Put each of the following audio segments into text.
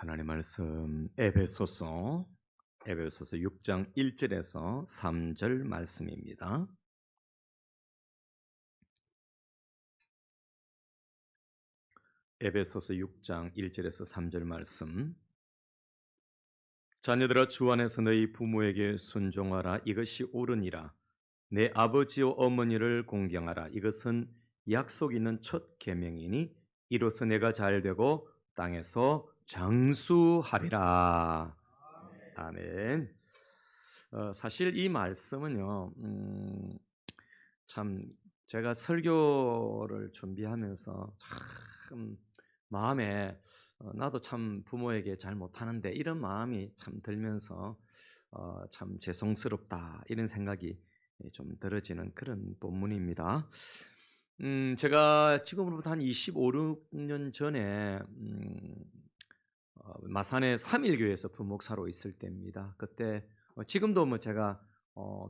하나님 말씀 에베소서 6장 1절에서 3절 말씀입니다. 에베소서 6장 1절에서 3절 말씀. 자녀들아, 주 안에서 너희 부모에게 순종하라. 이것이 옳으니라. 내 아버지와 어머니를 공경하라. 이것은 약속 있는 첫 계명이니 이로써 내가 잘되고 땅에서 장수하리라. 아멘. 사실 이 말씀은요, 참 제가 설교를 준비하면서 참 마음에 나도 참 부모에게 잘 못하는데 이런 마음이 참 들면서 참 죄송스럽다 이런 생각이 좀 들어지는 그런 본문입니다. 제가 지금으로부터 한 25, 6년 전에 마산의 삼일교회에서 부목사로 있을 때입니다. 그때 지금도 뭐 제가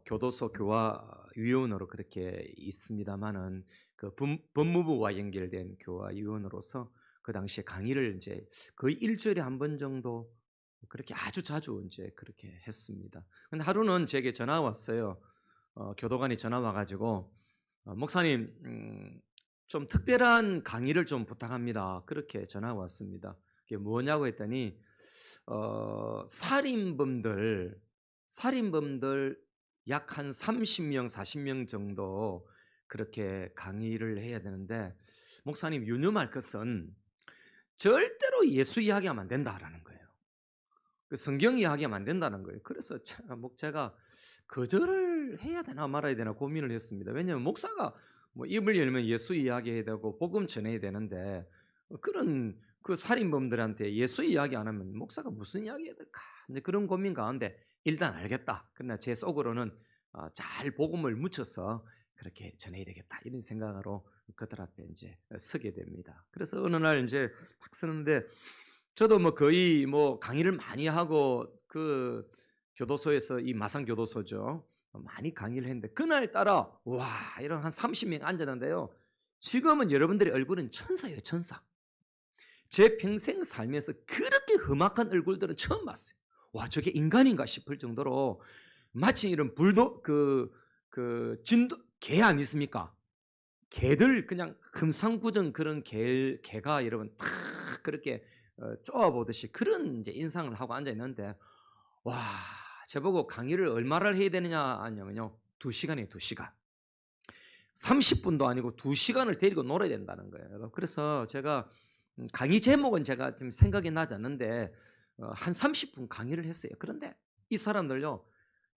교도소 교화 위원으로 그렇게 있습니다만은 그 법무부와 연결된 교화 위원으로서 그 당시에 강의를 이제 거의 일주일에 한 번 정도 그렇게 아주 자주 이제 그렇게 했습니다. 근데 하루는 제게 전화 왔어요. 교도관이 전화 와가지고 목사님, 좀 특별한 강의를 좀 부탁합니다. 그렇게 전화 왔습니다. 그게 뭐냐고 했더니 살인범들 약 한 30명, 40명 정도 그렇게 강의를 해야 되는데 목사님 유념할 것은 절대로 예수 이야기하면 안 된다라는 거예요. 그 성경 이야기하면 안 된다는 거예요. 그래서 제가 거절을 해야 되나 말아야 되나 고민을 했습니다. 왜냐하면 목사가 뭐 입을 열면 예수 이야기해야 되고 복음 전해야 되는데 그런 그 살인범들한테 예수 이야기 안 하면 목사가 무슨 이야기 해야 될까? 이제 그런 고민 가운데 일단 알겠다. 그러나 제 속으로는 잘 복음을 묻혀서 그렇게 전해야 되겠다 이런 생각으로 그들 앞에 이제 서게 됩니다. 그래서 어느 날 이제 딱 서는데 저도 뭐 거의 뭐 강의를 많이 하고 그 교도소에서 이 마산 교도소죠. 많이 강의를 했는데 그날따라 와 이런 한 30명 앉았는데요. 지금은 여러분들의 얼굴은 천사예요, 천사. 제 평생 살면서 그렇게 험악한 얼굴들은 처음 봤어요. 와 저게 인간인가 싶을 정도로 마치 이런 불도 그 진도 개 아니습니까? 개들 그냥 금상구정 그런 개가 여러분 탁 그렇게 쪼아보듯이 그런 이제 인상을 하고 앉아 있는데 와 저보고 강의를 얼마를 해야 되느냐 하냐면요 2시간이에요 2시간 30분도 아니고 2시간을 데리고 놀아야 된다는 거예요. 그래서 제가 강의 제목은 제가 지금 생각이 나지 않는데 한 30분 강의를 했어요. 그런데 이 사람들요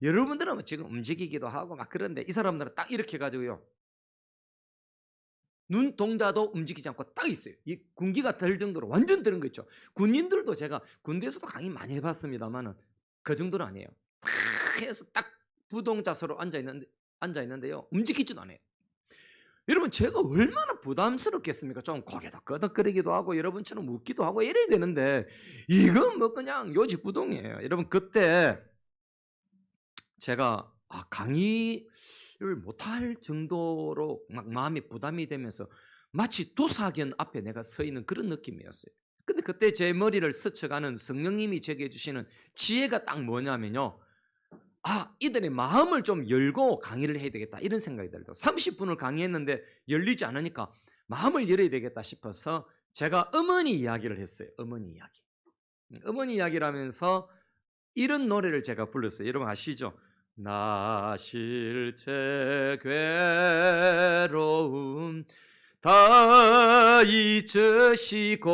여러분들은 뭐 지금 움직이기도 하고 막 그런데 이 사람들은 딱 이렇게 해가지고요 눈동자도 움직이지 않고 딱 있어요. 이 군기가 들 정도로 완전 드는 거 있죠. 군인들도 제가 군대에서도 강의 많이 해봤습니다만은 그 정도는 아니에요. 탁 해서 딱 부동자세로 앉아 있는데요. 움직이지도 않아요. 여러분 제가 얼마나 부담스럽겠습니까? 좀 고개도 끄덕거리기도 하고 여러분처럼 웃기도 하고 이래야 되는데 이건 뭐 그냥 요지부동이에요. 여러분 그때 제가 강의를 못할 정도로 막 마음이 부담이 되면서 마치 도사견 앞에 내가 서 있는 그런 느낌이었어요. 근데 그때 제 머리를 스쳐가는 성령님이 제게 주시는 지혜가 딱 뭐냐면요. 이들의 마음을 좀 열고 강의를 해야 되겠다 이런 생각이 들더라고요. 30분을 강의했는데 열리지 않으니까 마음을 열어야 되겠다 싶어서 제가 어머니 이야기를 했어요. 어머니 이야기. 어머니 이야기를 하면서 이런 노래를 제가 불렀어요. 여러분 아시죠? 나 실제 괴로움 다 잊으시고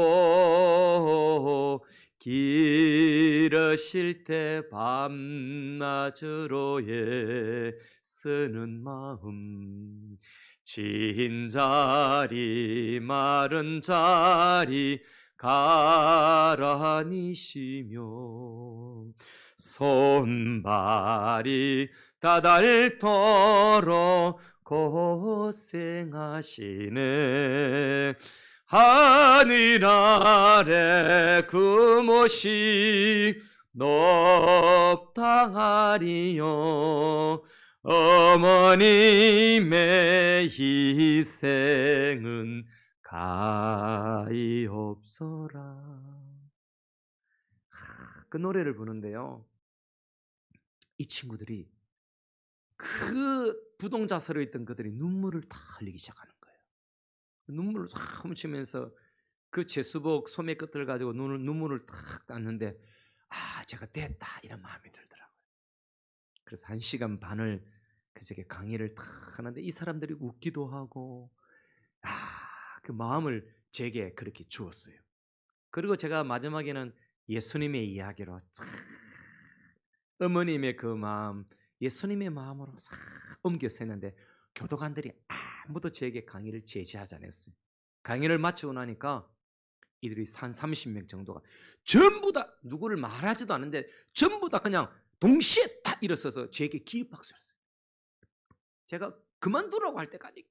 길으실 때 밤낮으로 애쓰는 마음 진 자리 마른 자리 가라니시며 손발이 다 닳도록 고생하시네 하늘 아래 그 못이 높다하리요 어머님의 희생은 가히 없어라. 그 노래를 부르는데요. 이 친구들이 그 부동자서로 있던 그들이 눈물을 다 흘리기 시작하는 거예요. 눈물을 다 훔치면서 그 제수복 소매 끝을 가지고 눈물을 탁 땄는데 제가 됐다 이런 마음이 들더라고요. 그래서 1시간 반을 그저께 강의를 탁 하는데 이 사람들이 웃기도 하고 그 마음을 제게 그렇게 주었어요. 그리고 제가 마지막에는 예수님의 이야기로 어머님의 그 마음, 예수님의 마음으로 싹 옮겨서 했는데 교도관들이 아무도 저에게 강의를 제지하지 않았어요. 강의를 마치고 나니까 이들이 한 30명 정도가 전부 다 누구를 말하지도 않는데 전부 다 그냥 동시에 다 일어서서 저에게 기립박수를 했어요. 제가 그만두라고 할 때까지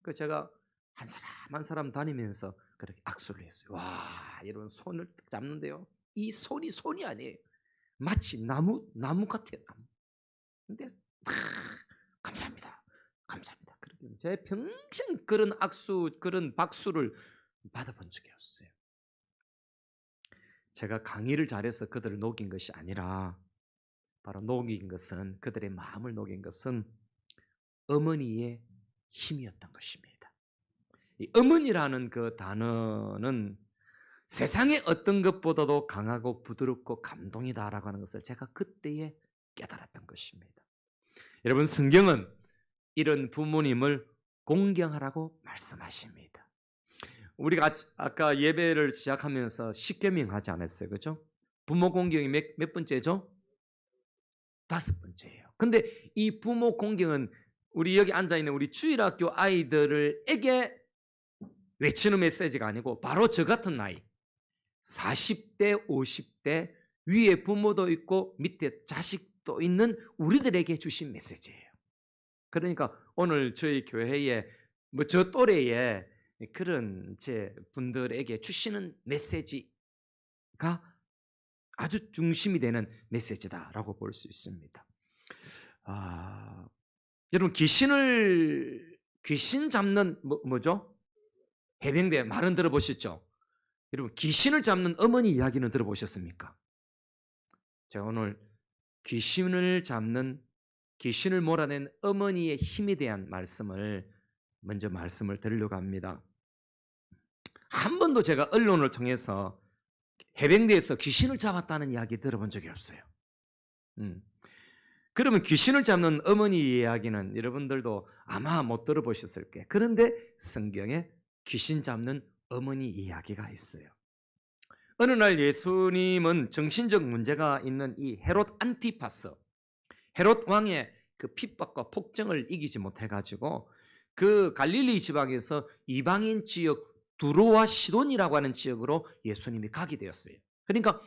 그 제가 한 사람 한 사람 다니면서 그렇게 악수를 했어요. 와, 이런 손을 딱 잡는데요. 이 손이 아니에요. 마치 나무 같아요. 나무. 근데 감사합니다. 감사합니다. 그렇게 제 평생 그런 악수, 그런 박수를 받아본 적이 없어요. 제가 강의를 잘해서 그들을 녹인 것이 아니라 바로 녹인 것은 그들의 마음을 녹인 것은 어머니의 힘이었던 것입니다. 이 어머니라는 그 단어는 세상의 어떤 것보다도 강하고 부드럽고 감동이다라고 하는 것을 제가 그때에 깨달았던 것입니다. 여러분, 성경은 이런 부모님을 공경하라고 말씀하십니다. 우리가 아까 예배를 시작하면서 십계명 하지 않았어요, 그렇죠? 부모 공경이 몇 번째죠? 5번째예요. 근데 이 부모 공경은 우리 여기 앉아 있는 우리 주일학교 아이들에게 외치는 메시지가 아니고 바로 저 같은 나이 40대, 50대 위에 부모도 있고 밑에 자식도 있는 우리들에게 주신 메시지예요. 그러니까 오늘 저희 교회에 저 또래에 그런 제 분들에게 주시는 메시지가 아주 중심이 되는 메시지다라고 볼 수 있습니다. 여러분, 귀신 잡는 뭐죠? 해병대 말은 들어보셨죠? 여러분, 귀신을 잡는 어머니 이야기는 들어보셨습니까? 제가 오늘 귀신을 몰아낸 어머니의 힘에 대한 말씀을 드리려고 합니다. 한 번도 제가 언론을 통해서 해병대에서 귀신을 잡았다는 이야기 들어본 적이 없어요. 그러면 귀신을 잡는 어머니 이야기는 여러분들도 아마 못 들어보셨을 거예요. 그런데 성경에 귀신 잡는 어머니 이야기가 있어요. 어느 날 예수님은 정신적 문제가 있는 이 헤롯 안티파스, 헤롯 왕의 그 핍박과 폭정을 이기지 못해가지고 그 갈릴리 지방에서 이방인 지역 두로와 시돈이라고 하는 지역으로 예수님이 가게 되었어요. 그러니까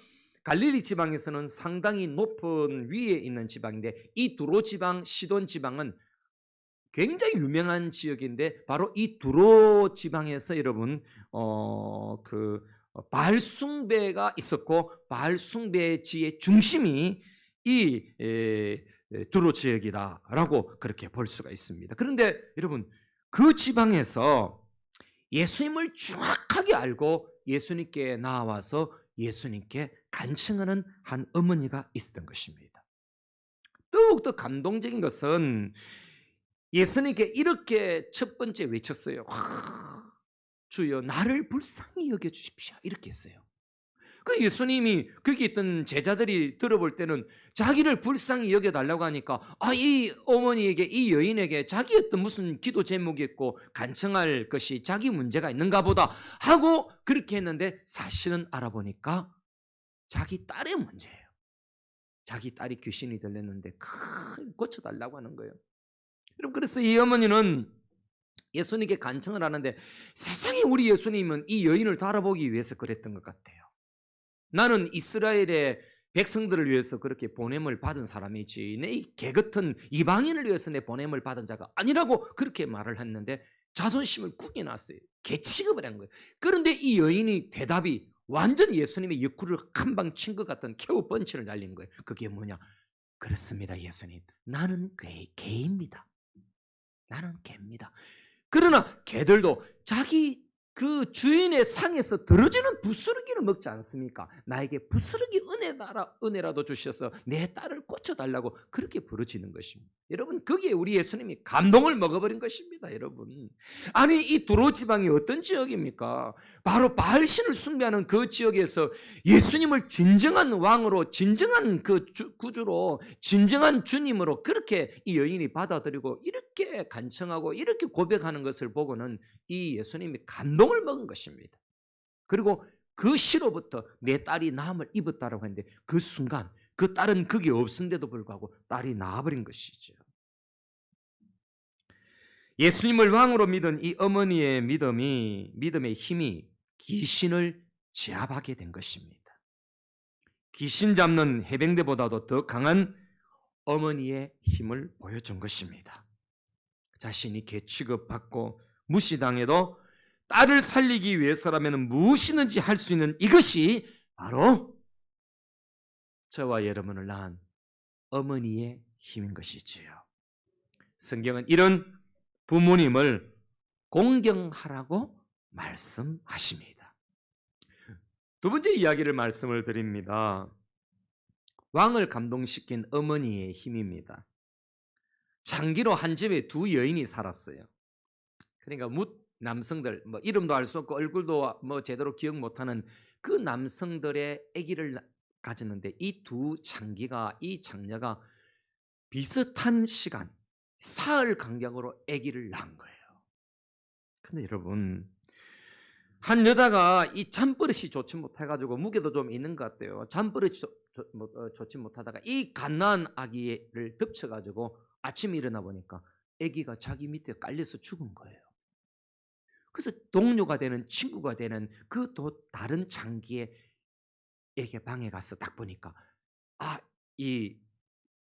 갈릴리 지방에서는 상당히 높은 위에 있는 지방인데 이 두로 지방, 시돈 지방은 굉장히 유명한 지역인데 바로 이 두로 지방에서 여러분 바알 숭배가 있었고 바알 숭배지의 중심이 이 두로 지역이다라고 그렇게 볼 수가 있습니다. 그런데 여러분, 그 지방에서 예수님을 정확하게 알고 예수님께 나와서 예수님께 간청하는 한 어머니가 있었던 것입니다. 더욱더 감동적인 것은 예수님께 이렇게 첫 번째 외쳤어요. 주여, 나를 불쌍히 여겨주십시오. 이렇게 했어요. 그 예수님이 거기 있던 제자들이 들어볼 때는 자기를 불쌍히 여겨달라고 하니까 이 어머니에게, 이 여인에게 자기 어떤 무슨 기도 제목이 있고 간청할 것이 자기 문제가 있는가 보다 하고 그렇게 했는데 사실은 알아보니까 자기 딸의 문제예요. 자기 딸이 귀신이 들렸는데 고쳐달라고 하는 거예요. 여러분, 그래서 이 어머니는 예수님께 간청을 하는데 세상에 우리 예수님은 이 여인을 달아보기 위해서 그랬던 것 같아요. 나는 이스라엘의 백성들을 위해서 그렇게 보냄을 받은 사람이지 내 개같은 이방인을 위해서 내 보냄을 받은 자가 아니라고 그렇게 말을 했는데 자존심을 구겨놨어요. 개 취급을 한 거예요. 그런데 이 여인이 대답이 완전 예수님의 옆구리를 한 방 친 것 같은 쾌우 펀치를 날린 거예요. 그게 뭐냐? 그렇습니다, 예수님. 나는 개입니다. 나는 개입니다. 그러나 개들도 자기 그 주인의 상에서 들어지는 부스러기를 먹지 않습니까? 나에게 부스러기 은혜라도 주셔서 내 딸을 고쳐달라고 그렇게 부르짖는 것입니다. 여러분, 거기에 우리 예수님이 감동을 먹어버린 것입니다. 여러분, 아니 이 두로 지방이 어떤 지역입니까? 바로 바알신을 숭배하는 그 지역에서 예수님을 진정한 왕으로, 진정한 그 구주로, 진정한 주님으로 그렇게 이 여인이 받아들이고 이렇게 간청하고 이렇게 고백하는 것을 보고는 이 예수님이 감동을 먹은 것입니다. 그리고 그 시로부터 내 딸이 나음을 입었다라고 했는데 그 순간 그 딸은 그게 없은데도 불구하고 딸이 나아버린 것이죠. 예수님을 왕으로 믿은 이 어머니의 믿음의 힘이 귀신을 제압하게 된 것입니다. 귀신 잡는 해병대보다도 더 강한 어머니의 힘을 보여준 것입니다. 자신이 개 취급받고 무시당해도 딸을 살리기 위해서라면 무엇이든지 할 수 있는 이것이 바로 저와 여러분을 낳은 어머니의 힘인 것이지요. 성경은 이런 부모님을 공경하라고 말씀하십니다. 두 번째 이야기를 말씀을 드립니다. 왕을 감동시킨 어머니의 힘입니다. 장기로 한 집에 두 여인이 살았어요. 그러니까 남성들, 이름도 알 수 없고 얼굴도 제대로 기억 못하는 그 남성들의 아기를 가졌는데 이 두 장녀가 비슷한 시간, 사흘 간격으로 아기를 낳은 거예요. 근데 여러분, 한 여자가 이 잠버릇이 좋지 못해가지고 무게도 좀 있는 것 같아요. 잠버릇이 좋지 못하다가 이 갓난 아기를 덮쳐가지고 아침에 일어나 보니까 아기가 자기 밑에 깔려서 죽은 거예요. 그래서 동료가 되는, 친구가 되는 그 또 다른 장기의 에게 방에 가서 딱 보니까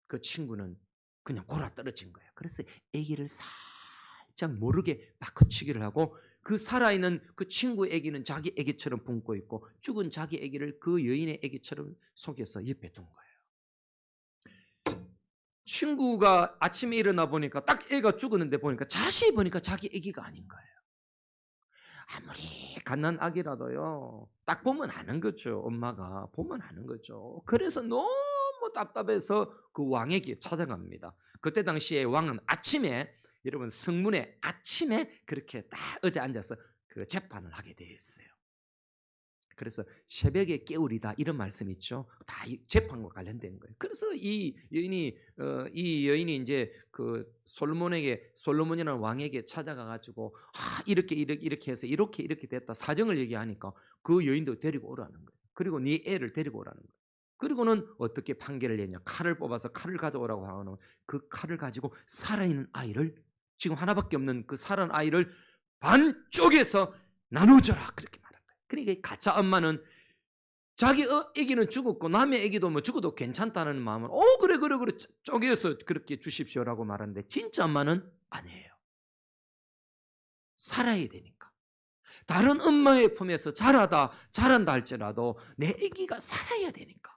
그 친구는 그냥 골아 떨어진 거예요. 그래서 아기를 살짝 모르게 바꿔치기를 하고 그 살아있는 그 친구 아기는 자기 아기처럼 품고 있고 죽은 자기 아기를 그 여인의 아기처럼 속여서 옆에 둔 거예요. 친구가 아침에 일어나 보니까 딱 애가 죽었는데 보니까 자세히 보니까 자기 아기가 아닌 거예요. 아무리 갓난 아기라도요, 딱 보면 아는 거죠. 엄마가 보면 아는 거죠. 그래서 너무 답답해서 그 왕에게 찾아갑니다. 그때 당시에 왕은 아침에, 여러분 성문에 아침에 그렇게 딱 어제 앉아서 그 재판을 하게 되어 있어요. 그래서 새벽에 깨우리다 이런 말씀 있죠. 다 재판과 관련된 거예요. 그래서 이 여인이 이제 그 솔로몬이라는 왕에게 찾아가 가지고 이렇게 해서 이렇게 됐다 사정을 얘기하니까 그 여인도 데리고 오라는 거예요. 그리고 네 애를 데리고 오라는 거예요. 그리고는 어떻게 판결을 내냐? 칼을 뽑아서 칼을 가져오라고 하는 그 칼을 가지고 살아있는 아이를, 지금 하나밖에 없는 그 살아있는 아이를 반쪽에서 나눠줘라 그렇게 말한 거예요. 그러니까 가짜 엄마는 자기 아기는 죽었고 남의 아기도 죽어도 괜찮다는 마음은 그래 쪼개서 그렇게 주십시오라고 말하는데 진짜 엄마는 아니에요. 살아야 되니까. 다른 엄마의 품에서 자란다 할지라도 내 아기가 살아야 되니까.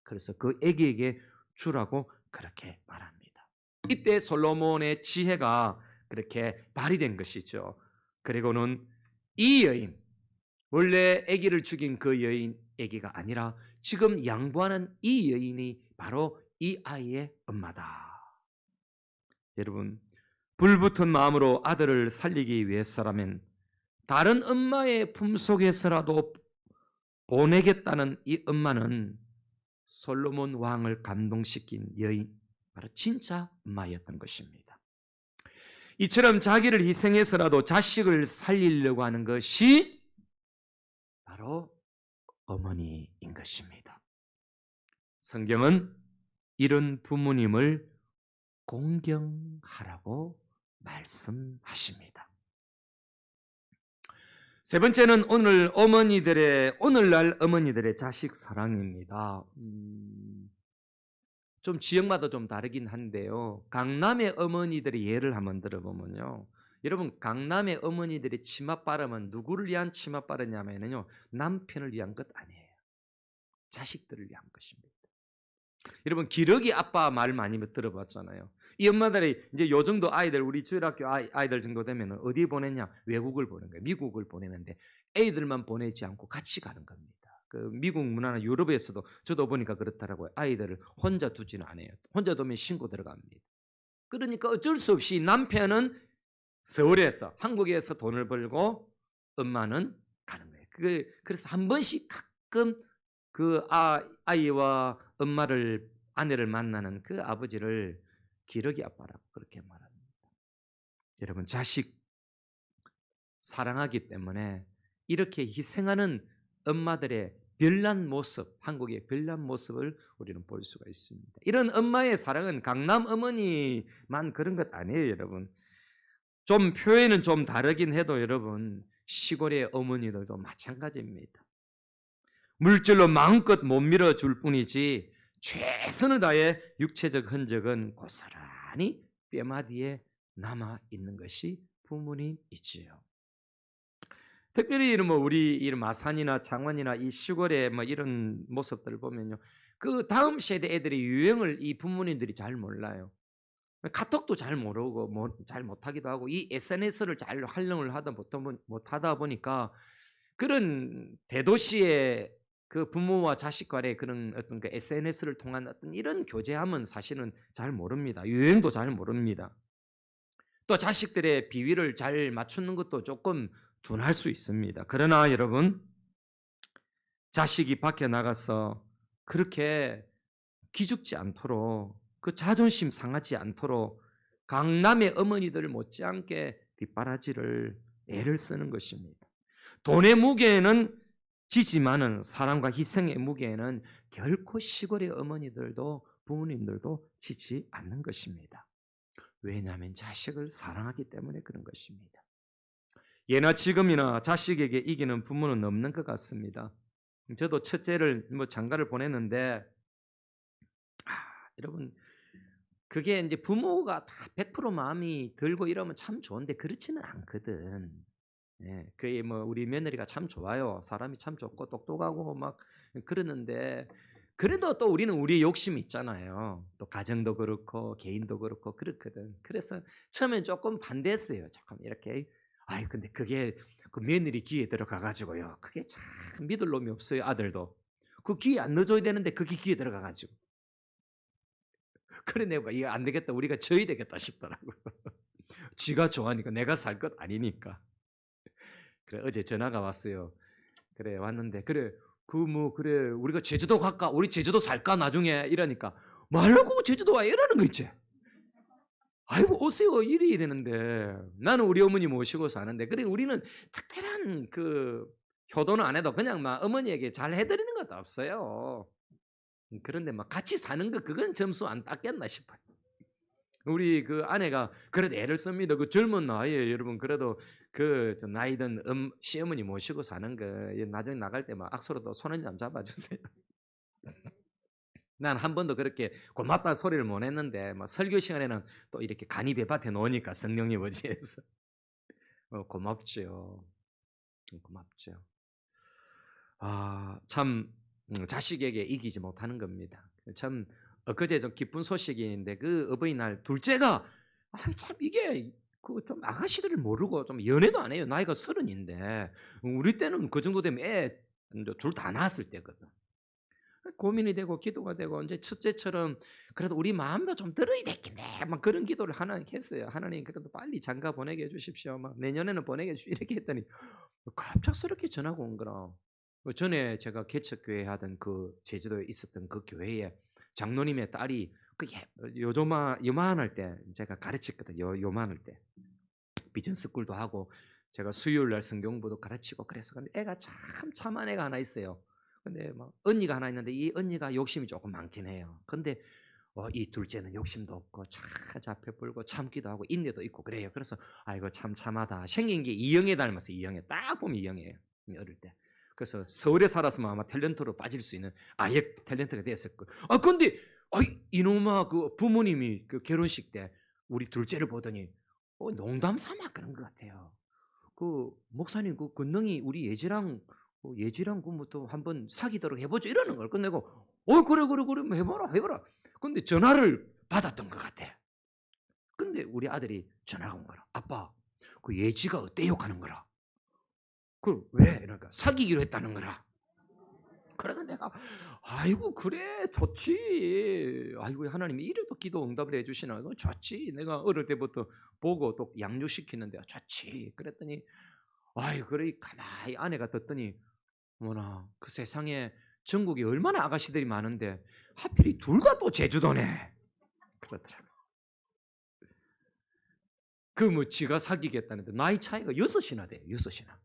그래서 그 아기에게 주라고 그렇게 말합니다. 이때 솔로몬의 지혜가 그렇게 발휘된 것이죠. 그리고는 이 여인, 원래 아기를 죽인 그 여인 아기가 아니라 지금 양보하는 이 여인이 바로 이 아이의 엄마다. 여러분, 불붙은 마음으로 아들을 살리기 위해서라면 다른 엄마의 품속에서라도 보내겠다는 이 엄마는 솔로몬 왕을 감동시킨 여인, 바로 진짜 엄마였던 것입니다. 이처럼 자기를 희생해서라도 자식을 살리려고 하는 것이 바로 어머니인 것입니다. 성경은 이런 부모님을 공경하라고 말씀하십니다. 세 번째는 오늘날 어머니들의 자식 사랑입니다. 좀 지역마다 좀 다르긴 한데요. 강남의 어머니들의 예를 한번 들어보면요. 여러분, 강남의 어머니들의 치맛바람은 누구를 위한 치맛바람이냐면요, 남편을 위한 것 아니에요. 자식들을 위한 것입니다. 여러분 기러기 아빠 말 많이 들어봤잖아요. 이 엄마들이 이제 요 정도 아이들 우리 주일학교 아이들 정도 되면 어디 보내냐? 외국을 보낸 거예요. 미국을 보내는데 애들만 보내지 않고 같이 가는 겁니다. 그 미국 문화나 유럽에서도 저도 보니까 그렇더라고요. 아이들을 혼자 두지는 않아요. 혼자 두면 신고 들어갑니다. 그러니까 어쩔 수 없이 남편은 서울에서 한국에서 돈을 벌고 엄마는 가는 거예요. 그래서 한 번씩 가끔 그 아이와 엄마를 아내를 만나는 그 아버지를 기러기 아빠라고 그렇게 말합니다. 여러분 자식 사랑하기 때문에 이렇게 희생하는 엄마들의 별난 모습, 한국의 별난 모습을 우리는 볼 수가 있습니다. 이런 엄마의 사랑은 강남 어머니만 그런 것 아니에요, 여러분. 좀 표현은 좀 다르긴 해도 여러분 시골의 어머니들도 마찬가지입니다. 물질로 마음껏 못 밀어줄 뿐이지 최선을 다해 육체적 흔적은 고스란히 뼈마디에 남아 있는 것이 부모님이지요. 특별히 우리 이런 마산이나 창원이나 이 시골의 이런 모습들을 보면요, 그 다음 세대 애들이 유행을 이 부모님들이 잘 몰라요. 카톡도 잘 모르고 잘 못하기도 하고 이 SNS를 잘 활용을 못하다 보니까 그런 대도시의 그 부모와 자식 간의 그런 어떤 그 SNS를 통한 어떤 이런 교제함은 사실은 잘 모릅니다. 유행도 잘 모릅니다. 또 자식들의 비위를 잘 맞추는 것도 조금 둔할 수 있습니다. 그러나 여러분, 자식이 밖에 나가서 그렇게 기죽지 않도록 그 자존심 상하지 않도록 강남의 어머니들 못지않게 뒷바라지를 애를 쓰는 것입니다. 돈의 무게는 지지만은 사랑과 희생의 무게에는 결코 시골의 어머니들도 부모님들도 지지 않는 것입니다. 왜냐하면 자식을 사랑하기 때문에 그런 것입니다. 예나 지금이나 자식에게 이기는 부모는 없는 것 같습니다. 저도 첫째를 장가를 보냈는데 여러분 그게 이제 부모가 다 100% 마음이 들고 이러면 참 좋은데 그렇지는 않거든. 예, 그게 우리 며느리가 참 좋아요. 사람이 참 좋고 똑똑하고 막 그러는데 그래도 또 우리는 우리의 욕심이 있잖아요. 또 가정도 그렇고 개인도 그렇고 그렇거든. 그래서 처음엔 조금 반대했어요. 조금 이렇게. 근데 그게 그 며느리 귀에 들어가 가지고요. 그게 참 믿을 놈이 없어요. 아들도. 그 귀에 안 넣어줘야 되는데 그게 귀에 들어가 가지고. 그래 내가 이거 안 되겠다. 우리가 져야 되겠다 싶더라고. 지가 좋아하니까 내가 살 것 아니니까. 그래 어제 전화가 왔어요. 그래 왔는데 그래 그래 우리가 제주도 갈까? 우리 제주도 살까 나중에 이러니까 말고 제주도 와 이러는 거 있지. 아이고 오세요 이래야 되는데 나는 우리 어머니 모시고 사는데 그래 우리는 특별한 그 효도는 안 해도 그냥 막 어머니에게 잘 해드리는 것도 없어요. 그런데 막 같이 사는 거 그건 점수 안 땄겠나 싶어요. 우리 그 아내가 그래도 애를 씁니다. 그 젊은 나이에 여러분 그래도 그 나이 든 시어머니 모시고 사는 거 나중에 나갈 때 막 악수로도 손 한 점 잡아주세요. 난 한 번도 그렇게 고맙다 소리를 못 했는데 막 설교 시간에는 또 이렇게 간이 배밭에 놓으니까 성령님 의지해서 고맙죠. 고맙죠. 참 자식에게 이기지 못하는 겁니다. 참 엊그제 좀 기쁜 소식이 있는데 그 어버이날 둘째가 참 이게 그 좀 아가씨들을 모르고 좀 연애도 안 해요. 나이가 30인데 우리 때는 그 정도 되면 애 둘 다 낳았을 때거든. 고민이 되고 기도가 되고 이제 첫째처럼 그래도 우리 마음도 좀 들어야 되겠네. 막 그런 기도를 하나 했어요. 하나님 그래도 빨리 장가 보내게 해주십시오. 막 내년에는 보내게 해주십시오. 이렇게 했더니 갑작스럽게 전화가 온 거라. 전에 제가 개척교회 하던 그 제주도에 있었던 그 교회에 장로님의 딸이 그 요만할 때 제가 가르쳤거든요. 요만할 때 비전스쿨도 하고 제가 수요일 날 성경부도 가르치고 그래서 근데 애가 참 참한 애가 하나 있어요. 근데 막 언니가 하나 있는데 이 언니가 욕심이 조금 많긴 해요. 근데 이 둘째는 욕심도 없고 차 베풀고 참기도 하고 인내도 있고 그래요. 그래서 아이고 참 참하다. 생긴 게 이영애 닮았어요. 이영애 딱 보면 이영애예요. 어릴 때. 그래서 서울에 살았으면 아마 탤런트로 빠질 수 있는 아예 탤런트가 됐을 거예요. 근데 이놈아 그 부모님이 그 결혼식 때 우리 둘째를 보더니 농담 삼아 그런 것 같아요. 그 목사님 그 권능이 우리 예지랑 예지랑 그뭐또 한번 사귀도록 해보죠 이러는 걸 끝내고 그래 뭐 해봐라. 근데 전화를 받았던 것 같아. 근데 우리 아들이 전화가 온 거라. 아빠, 그 예지가 어때요? 하는 거라. 그 왜? 이러니까 사귀기로 했다는 거라. 그래서 내가 아이고 그래 좋지. 아이고 하나님이 이래도 기도 응답을 해주시나. 좋지. 내가 어릴 때부터 보고 또 양육시키는데 좋지. 그랬더니 아이고 그래 가만히 아내가 듣더니 어머나 그 세상에 전국에 얼마나 아가씨들이 많은데 하필이 둘 다 또 제주도네. 그렇더라고. 그 뭐 지가 사귀겠다는데 나이 차이가 6이나 돼요. 6이나.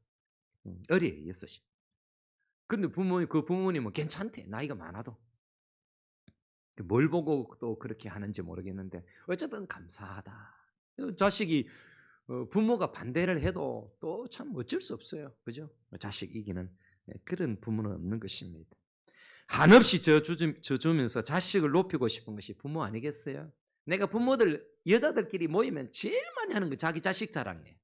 어려요. 6이. 근데 그 부모님은 괜찮대. 나이가 많아도. 뭘 보고 또 그렇게 하는지 모르겠는데 어쨌든 감사하다. 자식이 부모가 반대를 해도 또 참 어쩔 수 없어요. 그죠? 자식 이기는 그런 부모는 없는 것입니다. 한없이 져주면서 자식을 높이고 싶은 것이 부모 아니겠어요? 내가 부모들 여자들끼리 모이면 제일 많이 하는 거 자기 자식 자랑해.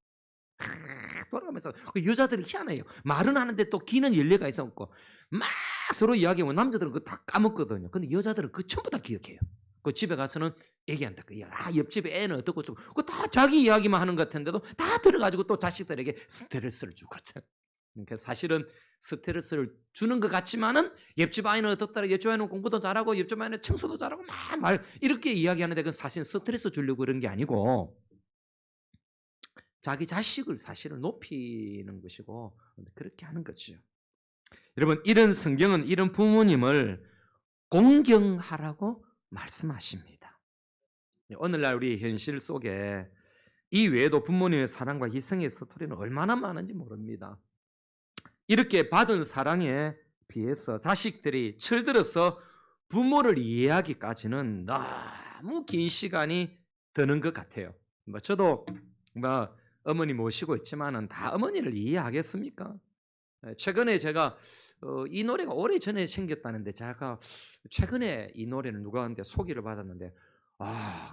돌아가면서 그 여자들이 희한해요. 말은 하는데 또 귀는 열려가 있었고 막 서로 이야기하면 남자들은 그거 다 까먹거든요. 근데 여자들은 그 전부 다 기억해요. 그 집에 가서는 얘기한다. 옆집에 애는 어떻고 저고 그 다 자기 이야기만 하는 것 같은데도 다 들어가지고 또 자식들에게 스트레스를 주거든. 그러니까 사실은 스트레스를 주는 것 같지만은 옆집 아이는 어떻더라, 옆집 아이는 공부도 잘하고 옆집 아이는 청소도 잘하고 막 이렇게 이야기하는데 그건 사실 스트레스 주려고 그런 게 아니고 자기 자식을 사실은 높이는 것이고 그렇게 하는 거죠. 여러분 이런 성경은 이런 부모님을 공경하라고 말씀하십니다. 오늘날 우리 현실 속에 이 외에도 부모님의 사랑과 희생의 스토리는 얼마나 많은지 모릅니다. 이렇게 받은 사랑에 비해서 자식들이 철들어서 부모를 이해하기까지는 너무 긴 시간이 드는 것 같아요. 저도 어머니 모시고 있지만은 다 어머니를 이해하겠습니까? 최근에 제가 이 노래가 오래전에 생겼다는데 제가 최근에 이 노래를 누구한테 소개를 받았는데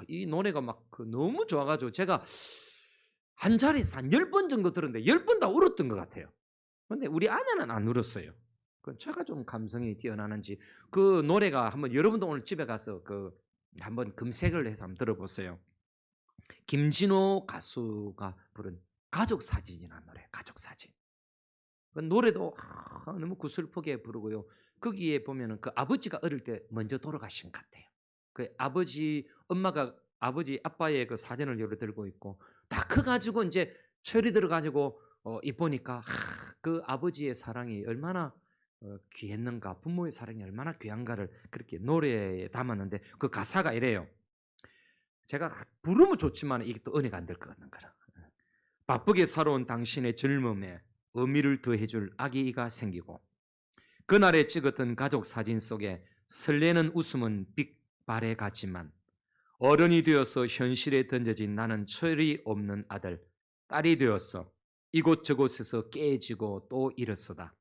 이 노래가 막 너무 좋아가지고 제가 한 자리에서 한 10번 정도 들었는데 10번 다 울었던 것 같아요. 근데 우리 아내는 안 울었어요. 제가 좀 감성이 뛰어나는지 그 노래가 한번 여러분도 오늘 집에 가서 한번 검색을 해서 한번 들어보세요. 김진호 가수가 부른 가족 사진이라는 노래, 가족 사진. 그 노래도 너무 구슬프게 부르고요. 거기에 보면은 그 아버지가 어릴 때 먼저 돌아가신 것 같아요. 그 아빠의 그 사진을 여러 들고 있고 다 커가지고 이제 철이 들어가지고 이 보니까 그 아버지의 사랑이 얼마나 귀했는가, 부모의 사랑이 얼마나 귀한가를 그렇게 노래에 담았는데 그 가사가 이래요. 제가 부르면 좋지만 이게 또 은혜가 안 될 것 같는 거라. 바쁘게 살아온 당신의 젊음에 의미를 더해줄 아기가 생기고 그날에 찍었던 가족 사진 속에 설레는 웃음은 빛발에 같지만 어른이 되어서 현실에 던져진 나는 철이 없는 아들, 딸이 되었어 이곳저곳에서 깨지고 또 일어서다.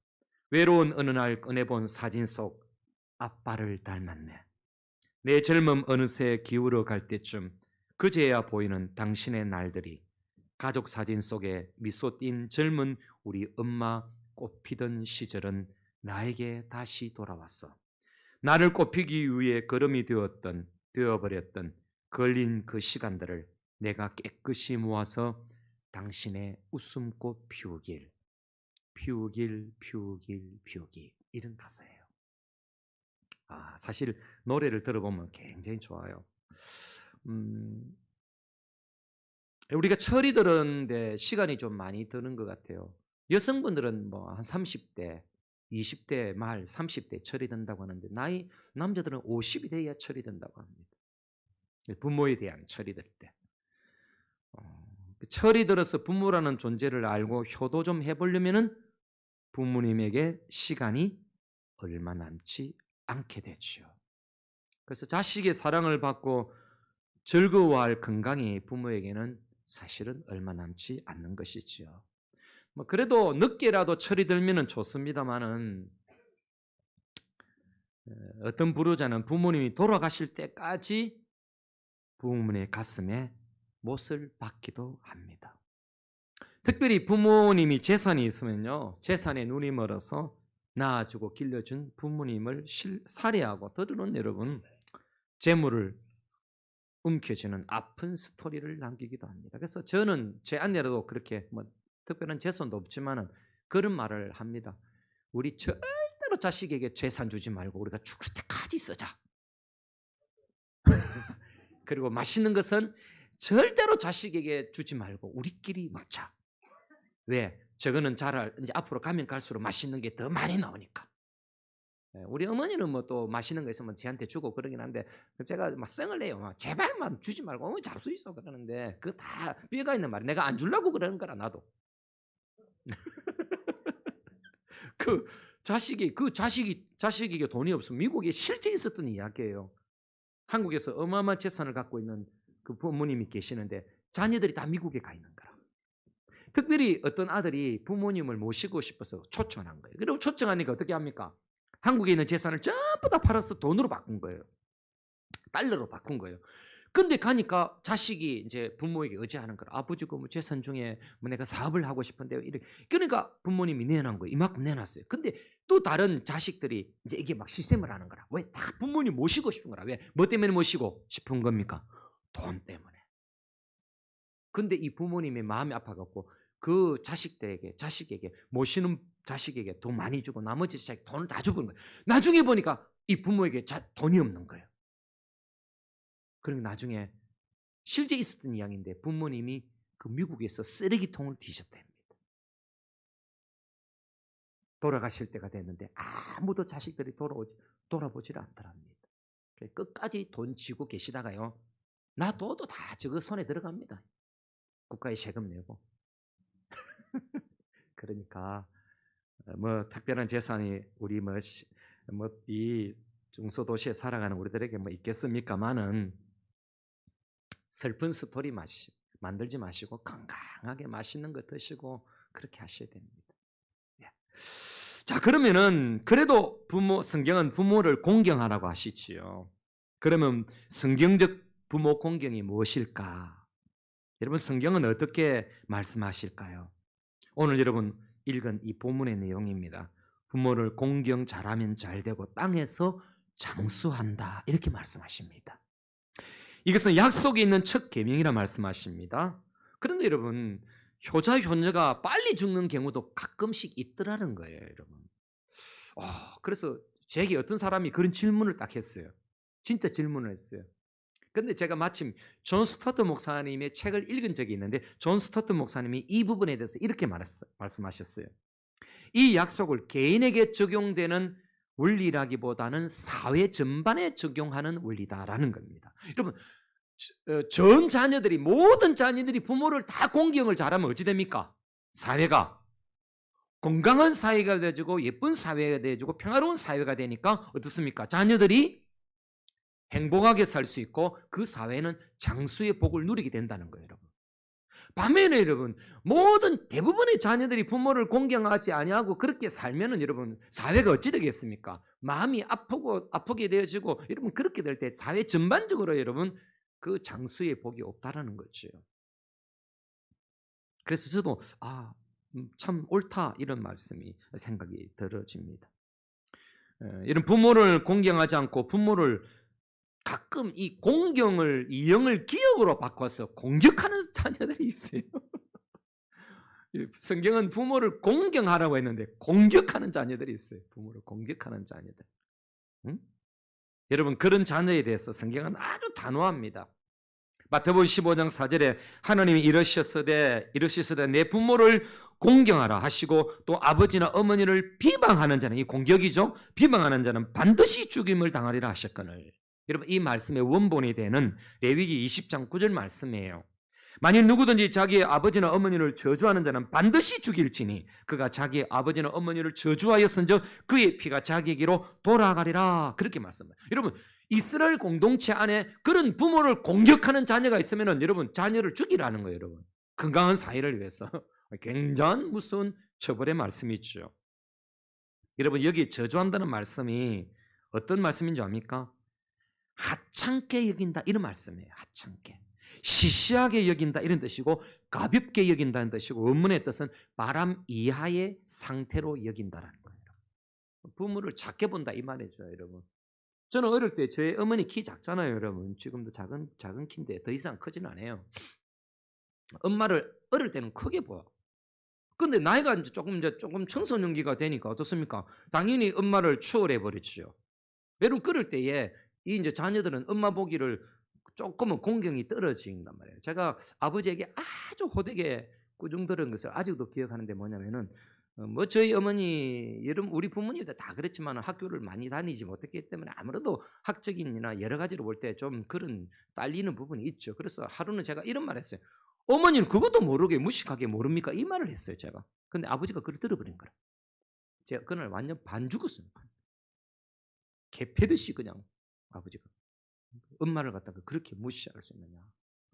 외로운 어느 날 꺼내본 사진 속 아빠를 닮았네. 내 젊음 어느새 기울어 갈 때쯤 그제야 보이는 당신의 날들이 가족 사진 속에 미소 띈 젊은 우리 엄마 꽃피던 시절은 나에게 다시 돌아왔어. 나를 꽃피기 위해 걸음이 되어버렸던 걸린 그 시간들을 내가 깨끗이 모아서 당신의 웃음꽃 피우길 이런 가사예요. 사실 노래를 들어보면 굉장히 좋아요. 우리가 철이 들었는데 시간이 좀 많이 드는 것 같아요. 여성분들은 뭐 한 30대, 20대 말 30대 철이 든다고 하는데 남자들은 50이 돼야 철이 든다고 합니다. 부모에 대한 철이 들 때. 철이 들어서 부모라는 존재를 알고 효도 좀 해보려면은 부모님에게 시간이 얼마 남지 않게 되죠. 그래서 자식의 사랑을 받고 즐거워할 건강이 부모에게는 사실은 얼마 남지 않는 것이지요. 그래도 늦게라도 철이 들면은 좋습니다만은 어떤 불효자는 부모님이 돌아가실 때까지 부모님의 가슴에 못을 박기도 합니다. 특별히 부모님이 재산이 있으면요, 재산에 눈이 멀어서 낳아주고 길러준 부모님을 살해하고 때로는 여러분 재물을 움켜쥐는 아픈 스토리를 남기기도 합니다. 그래서 저는 제 아내라도 그렇게 뭐 특별한 재산도 없지만은 그런 말을 합니다. 우리 절대로 자식에게 재산 주지 말고 우리가 죽을 때까지 쓰자. 그리고 맛있는 것은 절대로 자식에게 주지 말고 우리끼리 먹자. 왜? 저거는 이제 앞으로 가면 갈수록 맛있는 게 더 많이 나오니까. 우리 어머니는 뭐 또 맛있는 거 있으면 저한테 주고 그러긴 한데 제가 막 성을 내요. 막 제발만 주지 말고 어머니 잡수 있어 그러는데 그거 다 뼈가 있는 말이야. 내가 안 주려고 그러는 거라 나도. 그 자식에게 돈이 없으면 미국에 실제 있었던 이야기예요. 한국에서 어마어마한 재산을 갖고 있는 그 부모님이 계시는데 자녀들이 다 미국에 가 있는 거라. 특별히 어떤 아들이 부모님을 모시고 싶어서 초청한 거예요. 그리고 초청하니까 어떻게 합니까? 한국에 있는 재산을 전부 다 팔아서 돈으로 바꾼 거예요. 달러로 바꾼 거예요. 근데 가니까 자식이 이제 부모에게 의지하는 거라. 아버지 그 재산 중에 뭐 내가 사업을 하고 싶은데 이렇게. 그러니까 부모님이 내놓은 거예요. 이만큼 내놨어요. 근데 또 다른 자식들이 이제 이게 막 시샘을 하는 거라. 왜? 다 부모님 모시고 싶은 거라. 왜? 뭐 때문에 모시고 싶은 겁니까? 돈 때문에. 근데 이 부모님의 마음이 아파갖고 그 자식에게 모시는 자식에게 돈 많이 주고 나머지 자식 돈을 다 주고 거예요. 나중에 보니까 이 부모에게 돈이 없는 거예요. 그리고 나중에 실제 있었던 이야기인데 부모님이 그 미국에서 쓰레기통을 뒤졌답니다. 돌아가실 때가 됐는데 아무도 자식들이 돌아보질 않더랍니다. 끝까지 돈 쥐고 계시다가요. 놔둬도 다 저거 손에 들어갑니다. 국가에 세금 내고. 그러니까 뭐 특별한 재산이 우리 이 중소도시에 살아가는 우리들에게 뭐 있겠습니까만은 슬픈 스토리 만들지 마시고 건강하게 맛있는 거 드시고 그렇게 하셔야 됩니다. 예. 자, 그러면은 그래도 성경은 부모를 공경하라고 하시지요. 그러면 성경적 부모 공경이 무엇일까? 여러분 성경은 어떻게 말씀하실까요? 오늘 여러분 읽은 이 본문의 내용입니다. 부모를 공경 잘하면 잘되고 땅에서 장수한다 이렇게 말씀하십니다. 이것은 약속이 있는 첫 계명이라 말씀하십니다. 그런데 여러분 효자 효녀가 빨리 죽는 경우도 가끔씩 있더라는 거예요, 여러분. 그래서 제게 어떤 사람이 그런 질문을 딱 했어요. 진짜 질문을 했어요. 근데 제가 마침 존 스타트 목사님의 책을 읽은 적이 있는데 존 스타트 목사님이 이 부분에 대해서 이렇게 말씀하셨어요. 이 약속을 개인에게 적용되는 원리라기보다는 사회 전반에 적용하는 원리다라는 겁니다. 여러분 모든 자녀들이 부모를 다 공경을 잘하면 어찌 됩니까? 사회가 건강한 사회가 되어지고 예쁜 사회가 되어지고 평화로운 사회가 되니까 어떻습니까? 자녀들이 행복하게 살 수 있고 그 사회는 장수의 복을 누리게 된다는 거예요, 여러분. 반면에 여러분 대부분의 자녀들이 부모를 공경하지 아니하고 그렇게 살면은 여러분 사회가 어찌 되겠습니까? 마음이 아프게 되어지고 여러분 그렇게 될 때 사회 전반적으로 여러분 그 장수의 복이 없다라는 거죠. 그래서 저도 참 옳다 이런 말씀이 생각이 들어집니다. 이런 부모를 공경하지 않고 부모를 가끔 이 공경을 이영을 기억으로 바꿔서 공격하는 자녀들이 있어요. 성경은 부모를 공경하라고 했는데 공격하는 자녀들이 있어요. 부모를 공격하는 자녀들. 응? 여러분 그런 자녀에 대해서 성경은 아주 단호합니다. 마태복음 15장 4절에 하나님이 이르시서되 내 부모를 공경하라 하시고 또 아버지나 어머니를 비방하는 자는 이 공격이죠. 비방하는 자는 반드시 죽임을 당하리라 하셨거늘. 여러분 이 말씀의 원본이 되는 레위기 20장 9절 말씀이에요. 만일 누구든지 자기의 아버지나 어머니를 저주하는 자는 반드시 죽일지니 그가 자기의 아버지나 어머니를 저주하였은즉 그의 피가 자기에게로 돌아가리라 그렇게 말씀해요. 여러분 이스라엘 공동체 안에 그런 부모를 공격하는 자녀가 있으면 여러분 자녀를 죽이라는 거예요. 여러분 건강한 사회를 위해서 굉장한 무서운 처벌의 말씀이죠. 여러분 여기 저주한다는 말씀이 어떤 말씀인 줄 압니까? 하찮게 여긴다 이런 말씀이에요. 하찮게 시시하게 여긴다 이런 뜻이고 가볍게 여긴다는 뜻이고 원문의 뜻은 바람 이하의 상태로 여긴다라는 거예요. 부모를 작게 본다 이 말이죠, 여러분. 저는 어릴 때 저희 어머니 키 작잖아요, 여러분. 지금도 작은 키인데 더 이상 크진 않아요. 엄마를 어릴 때는 크게 보여. 근데 나이가 이제 조금 청소년기가 되니까 어떻습니까? 당연히 엄마를 추월해 버리죠. 여러분 그럴 때에 이 이제 자녀들은 엄마 보기를 조금은 공경이 떨어진단 말이에요. 제가 아버지에게 아주 호되게 꾸중들은 것을 아직도 기억하는데 뭐냐면은 뭐 저희 어머니 여러분 우리 부모님들 다 그렇지만 학교를 많이 다니지 못했기 때문에 아무래도 학적인이나 여러 가지로 볼 때 좀 그런 딸리는 부분이 있죠. 그래서 하루는 제가 이런 말 했어요. 어머니는 그것도 모르게 무식하게 모릅니까? 이 말을 했어요, 제가. 근데 아버지가 그걸 들어버린 거라. 제가 그날 완전 반 죽었어요. 개 패듯이 그냥 아버지가 엄마를 갖다가 그렇게 무시할 수 있느냐.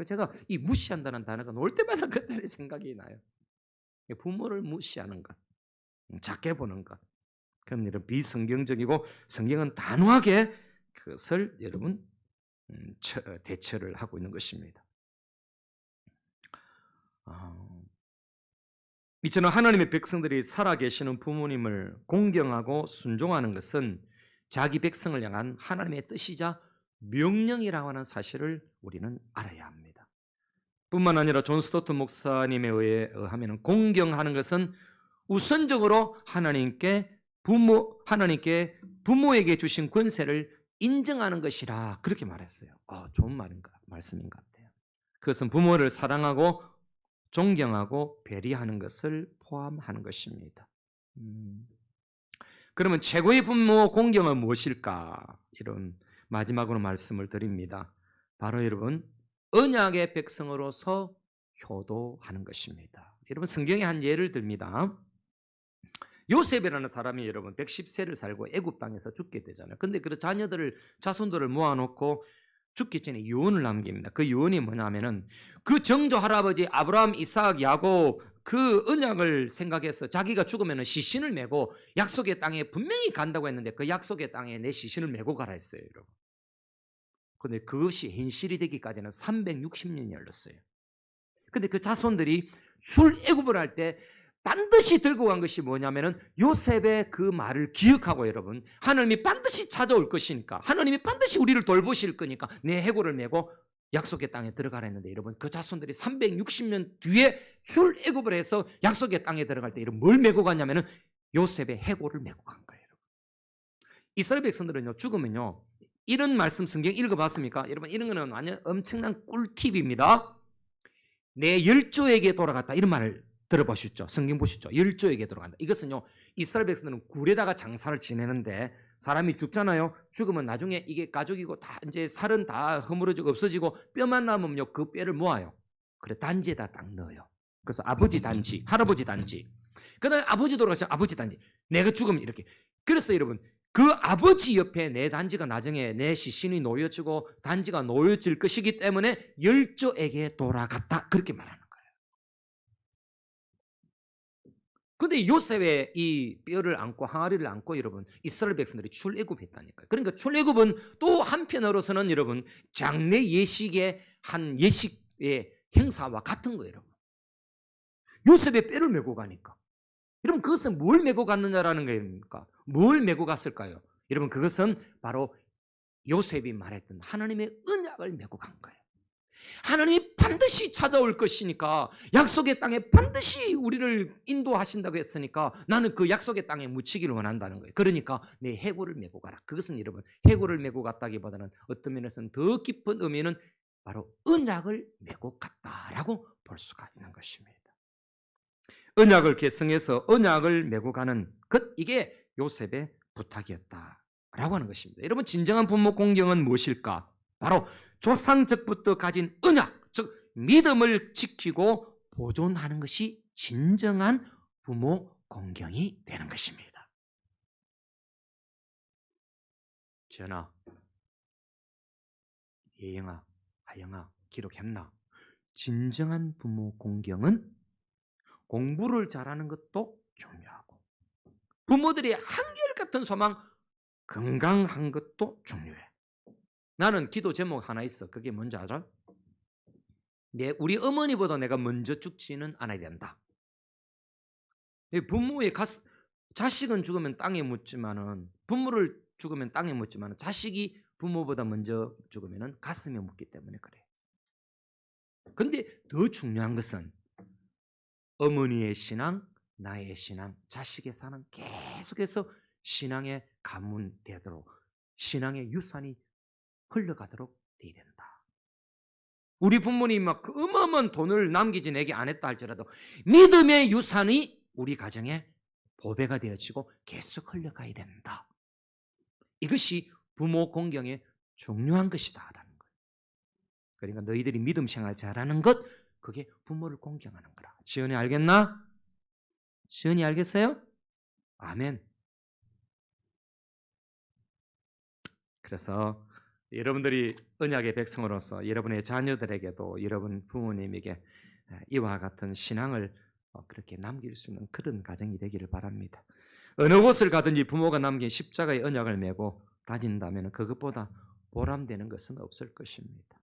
제가 이 무시한다는 단어가 나올 때마다 그때의 생각이 나요. 부모를 무시하는 것, 작게 보는 것. 그럼 이런 비성경적이고 성경은 단호하게 그것을 여러분 대처를 하고 있는 것입니다. 이처럼 하나님의 백성들이 살아계시는 부모님을 공경하고 순종하는 것은 자기 백성을 향한 하나님의 뜻이자 명령이라고 하는 사실을 우리는 알아야 합니다. 뿐만 아니라 존 스토트 목사님에 의하면 공경하는 것은 우선적으로 하나님께 부모에게 주신 권세를 인정하는 것이라 그렇게 말했어요. 좋은 말씀인 것 같아요. 그것은 부모를 사랑하고 존경하고 배려하는 것을 포함하는 것입니다. 그러면 최고의 부모 공경은 무엇일까? 이런 마지막으로 말씀을 드립니다. 바로 여러분 언약의 백성으로서 효도하는 것입니다. 여러분 성경에 한 예를 듭니다. 요셉이라는 사람이 여러분 110세를 살고 애굽 땅에서 죽게 되잖아요. 근데 그 자손들을 모아놓고 죽기 전에 유언을 남깁니다. 그 유언이 뭐냐면은 그 정조 할아버지 아브라함, 이삭, 야곱 그 언약을 생각해서 자기가 죽으면 시신을 메고 약속의 땅에 분명히 간다고 했는데 그 약속의 땅에 내 시신을 메고 가라 했어요, 여러분. 근데 그것이 현실이 되기까지는 360년이 흘렀어요. 근데 그 자손들이 출애굽을 할 때 반드시 들고 간 것이 뭐냐면은 요셉의 그 말을 기억하고 여러분 하나님이 반드시 찾아올 것이니까 하나님이 반드시 우리를 돌보실 거니까 내 해골을 메고 약속의 땅에 들어가라 했는데 여러분 그 자손들이 360년 뒤에 출애굽을 해서 약속의 땅에 들어갈 때 뭘 메고 갔냐면은 요셉의 해골을 메고 간 거예요. 이스라엘 백성들은요 죽으면요 이런 말씀 성경 읽어봤습니까? 여러분 이런 거는 완전 엄청난 꿀팁입니다. 내 열조에게 돌아갔다 이런 말을 들어보셨죠? 성경 보셨죠? 열조에게 돌아간다. 이것은요 이스라엘 백성들은 굴에다가 장사를 지내는데 사람이 죽잖아요. 죽으면 나중에 이게 가족이고 다 이제 살은 다 허물어지고 없어지고 뼈만 남으면요 그 뼈를 모아요. 그래 단지에다 딱 넣어요. 그래서 아버지 단지, 할아버지 단지. 그다음에 아버지 돌아가시면 아버지 단지. 내가 죽으면 이렇게. 그래서 여러분 그 아버지 옆에 내 단지가 나중에 내 시신이 놓여지고 단지가 놓여질 것이기 때문에 열조에게 돌아갔다 그렇게 말하는 거예요. 근데 요셉의 이 뼈를 안고 항아리를 안고 여러분 이스라엘 백성들이 출애굽했다니까요. 그러니까 출애굽은 또 한편으로서는 여러분 장래 예식의 한 예식의 행사와 같은 거예요, 여러분. 요셉의 뼈를 메고 가니까. 여러분 그것은 뭘 메고 갔느냐라는 겁니까? 뭘 메고 갔을까요? 여러분 그것은 바로 요셉이 말했던 하나님의 언약을 메고 간 거예요. 하나님이 반드시 찾아올 것이니까 약속의 땅에 반드시 우리를 인도하신다고 했으니까 나는 그 약속의 땅에 묻히기를 원한다는 거예요. 그러니까 내 해골을 메고 가라. 그것은 여러분 해골을 메고 갔다기보다는 어떤 면에서는 더 깊은 의미는 바로 언약을 메고 갔다라고 볼 수가 있는 것입니다. 언약을 계승해서 언약을 메고 가는 것 이게 요셉의 부탁이었다라고 하는 것입니다. 여러분 진정한 부모 공경은 무엇일까? 바로 조상적부터 가진 언약, 즉 믿음을 지키고 보존하는 것이 진정한 부모 공경이 되는 것입니다. 전하, 예영아, 하영아, 기록했나? 진정한 부모 공경은 공부를 잘하는 것도 중요하고 부모들이 한결같은 소망 건강한 것도 중요해. 나는 기도 제목 하나 있어. 그게 뭔지 알아? 우리 어머니보다 내가 먼저 죽지는 않아야 된다. 부모의 자식은 죽으면 땅에 묻지만은, 부모를 죽으면 땅에 묻지만은, 자식이 부모보다 먼저 죽으면은 가슴에 묻기 때문에 그래. 근데 더 중요한 것은 어머니의 신앙, 나의 신앙, 자식의 신앙 계속해서 신앙의 가문 되도록, 신앙의 유산이 흘러가도록 돼야 된다. 우리 부모님 막 어마어마한 돈을 남기지 내게 안 했다 할지라도 믿음의 유산이 우리 가정에 보배가 되어지고 계속 흘러가야 된다. 이것이 부모 공경의 중요한 것이다라는 거예요. 그러니까 너희들이 믿음 생활 잘하는 것, 그게 부모를 공경하는 거라. 지은이 알겠나? 지은이 알겠어요? 아멘. 그래서 여러분들이 언약의 백성으로서 여러분의 자녀들에게도 여러분 부모님에게 이와 같은 신앙을 그렇게 남길 수 있는 그런 가정이 되기를 바랍니다. 어느 곳을 가든지 부모가 남긴 십자가의 언약을 메고 다닌다면 그것보다 보람되는 것은 없을 것입니다.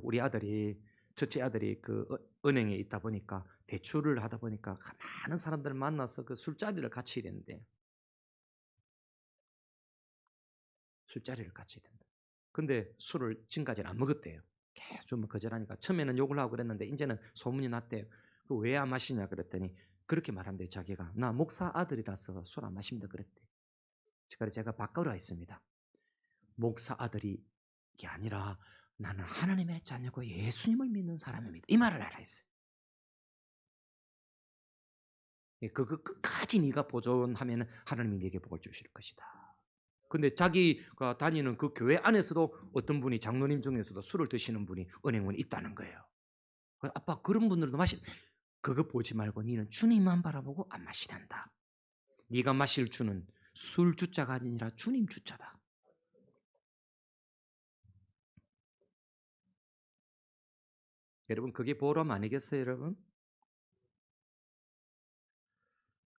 우리 아들이, 첫째 아들이 그 은행에 있다 보니까 대출을 하다 보니까 많은 사람들을 만나서 그 술자리를 같이 해야 되는데, 술자리를 같이 해야 된다. 근데 술을 지금까지는 안 먹었대요. 계속 거절하니까 처음에는 욕을 하고 그랬는데 이제는 소문이 났대요. 그 왜 안 마시냐 그랬더니 그렇게 말한대요. 자기가 나 목사 아들이라서 술 안 마십니다 그랬대. 그래서 제가 바꿔라 했습니다. 목사 아들이 게 아니라 나는 하나님의 자녀고 예수님을 믿는 사람입니다. 이 말을 하라 했어요. 그거 끝까지 네가 보존하면 하나님이 네게 복을 주실 것이다. 근데 자기가 다니는 그 교회 안에서도 어떤 분이, 장로님 중에서도 술을 드시는 분이 은행원이 있다는 거예요. 아빠, 그런 분들도 그거 보지 말고 니는 주님만 바라보고 안 마시단다. 네가 마실 주는 술 주자가 아니라 주님 주자다. 여러분, 그게 보람 아니겠어요, 여러분?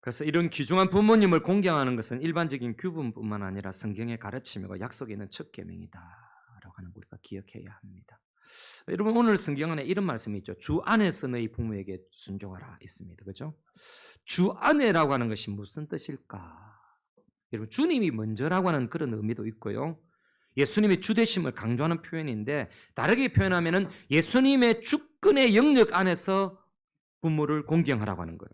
그래서 이런 귀중한 부모님을 공경하는 것은 일반적인 규범뿐만 아니라 성경의 가르침이고 약속에 있는 첫 계명이다라고 하는 거 우리가 기억해야 합니다. 여러분, 오늘 성경 안에 이런 말씀이 있죠. 주 안에서 너희 부모에게 순종하라 있습니다. 그렇죠? 주 안에라고 하는 것이 무슨 뜻일까? 여러분, 주님이 먼저라고 하는 그런 의미도 있고요. 예수님의 주되심을 강조하는 표현인데, 다르게 표현하면은 예수님의 주권의 영역 안에서 부모를 공경하라고 하는 거예요.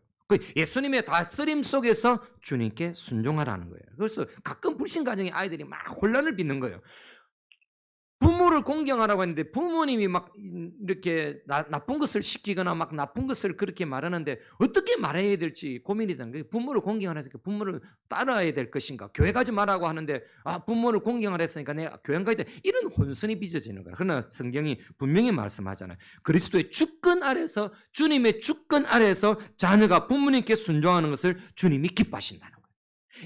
예수님의 다스림 속에서 주님께 순종하라는 거예요. 그래서 가끔 불신 가정의 아이들이 막 혼란을 빚는 거예요. 부모를 공경하라고 했는데 부모님이 막 이렇게 나쁜 것을 시키거나 막 나쁜 것을 그렇게 말하는데 어떻게 말해야 될지 고민이 되는 거예요. 부모를 공경하라 했으니까 부모를 따라야 될 것인가? 교회 가지 말라고 하는데 부모를 공경하라 했으니까 내가 교회 가야 돼. 이런 혼선이 빚어지는 거예요. 그러나 성경이 분명히 말씀하잖아요. 그리스도의 주권 아래서, 주님의 주권 아래서 자녀가 부모님께 순종하는 것을 주님이 기뻐하신다는 거예요.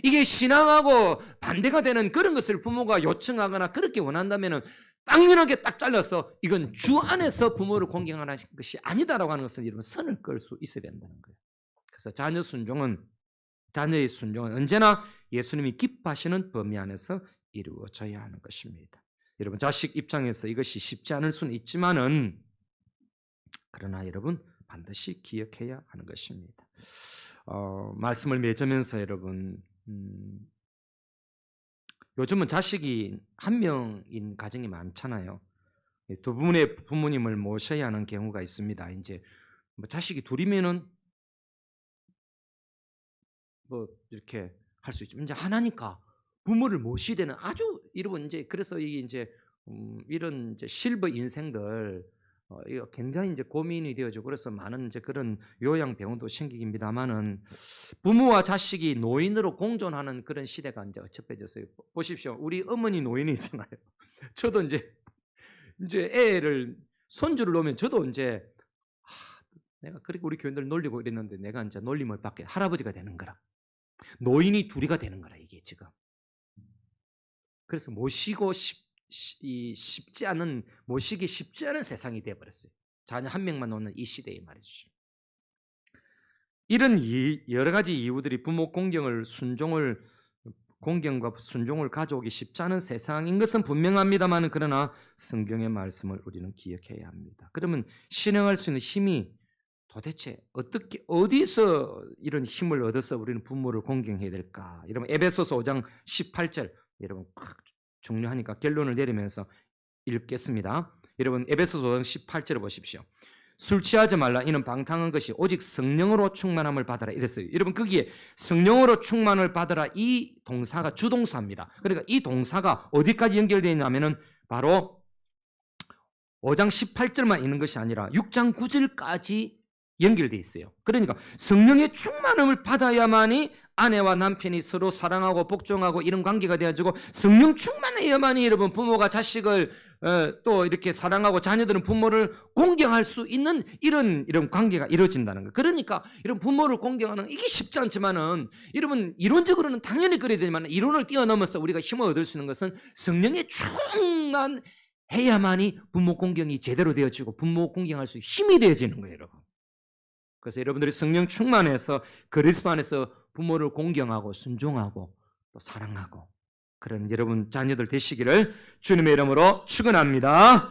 이게 신앙하고 반대가 되는 그런 것을 부모가 요청하거나 그렇게 원한다면 당연하게 딱 잘라서 이건 주 안에서 부모를 공경하는 것이 아니다라고 하는 것은 여러분 선을 그을 수 있어야 된다는 거예요. 그래서 자녀의 순종은 언제나 예수님이 기뻐하시는 범위 안에서 이루어져야 하는 것입니다. 여러분, 자식 입장에서 이것이 쉽지 않을 수는 있지만은, 그러나 여러분 반드시 기억해야 하는 것입니다. 말씀을 맺으면서 여러분, 요즘은 자식이 한 명인 가정이 많잖아요. 두 분의 부모님을 모셔야 하는 경우가 있습니다. 이제 자식이 둘이면은 이렇게 할 수 있죠. 이제 하나니까 부모를 모시게 되는 아주 여러분 이제 그래서 이게 이제 이런 이제 실버 인생들 이거 굉장히 이제 고민이 되어지고 그래서 많은 이제 그런 요양 병원도 생기기입니다만은 부모와 자식이 노인으로 공존하는 그런 시대가 이제 어첩해졌어요. 보십시오. 우리 어머니 노인이 있잖아요. 저도 이제 애를 손주를 놓으면 저도 이제 내가 그렇게 우리 교인들 놀리고 이랬는데 내가 이제 놀림을 받게 할아버지가 되는 거라. 노인이 둘이가 되는 거라 이게 지금. 그래서 모시기 쉽지 않은 세상이 되어버렸어요. 자녀 한 명만 놓는 이 시대에 말이죠. 이런 여러 가지 이유들이 부모 공경을 순종을 공경과 순종을 가져오기 쉽지 않은 세상인 것은 분명합니다만, 그러나 성경의 말씀을 우리는 기억해야 합니다. 그러면 실행할 수 있는 힘이 도대체 어디서 이런 힘을 얻어서 우리는 부모를 공경해야 될까? 여러분, 에베소서 5장 18절, 여러분 중요하니까 결론을 내리면서 읽겠습니다. 여러분, 에베소서 5장 18절을 보십시오. 술 취하지 말라. 이는 방탕한 것이 오직 성령으로 충만함을 받아라. 이랬어요. 여러분, 거기에 성령으로 충만을 받아라, 이 동사가 주동사입니다. 그러니까 이 동사가 어디까지 연결되어 있냐면은 바로 5장 18절만 있는 것이 아니라 6장 9절까지 연결되어 있어요. 그러니까 성령의 충만함을 받아야만이 아내와 남편이 서로 사랑하고 복종하고 이런 관계가 되어지고, 성령 충만해야만이 여러분 부모가 자식을 또 이렇게 사랑하고 자녀들은 부모를 공경할 수 있는 이런 관계가 이루어진다는 거예요. 그러니까 이런 부모를 공경하는 이게 쉽지 않지만은, 여러분 이론적으로는 당연히 그래야 되지만 이론을 뛰어넘어서 우리가 힘을 얻을 수 있는 것은 성령의 충만해야만이 부모 공경이 제대로 되어지고 부모 공경할 수 힘이 되어지는 거예요, 여러분. 그래서 여러분들이 성령 충만해서 그리스도 안에서 부모를 공경하고 순종하고 또 사랑하고 그런 여러분 자녀들 되시기를 주님의 이름으로 축원합니다.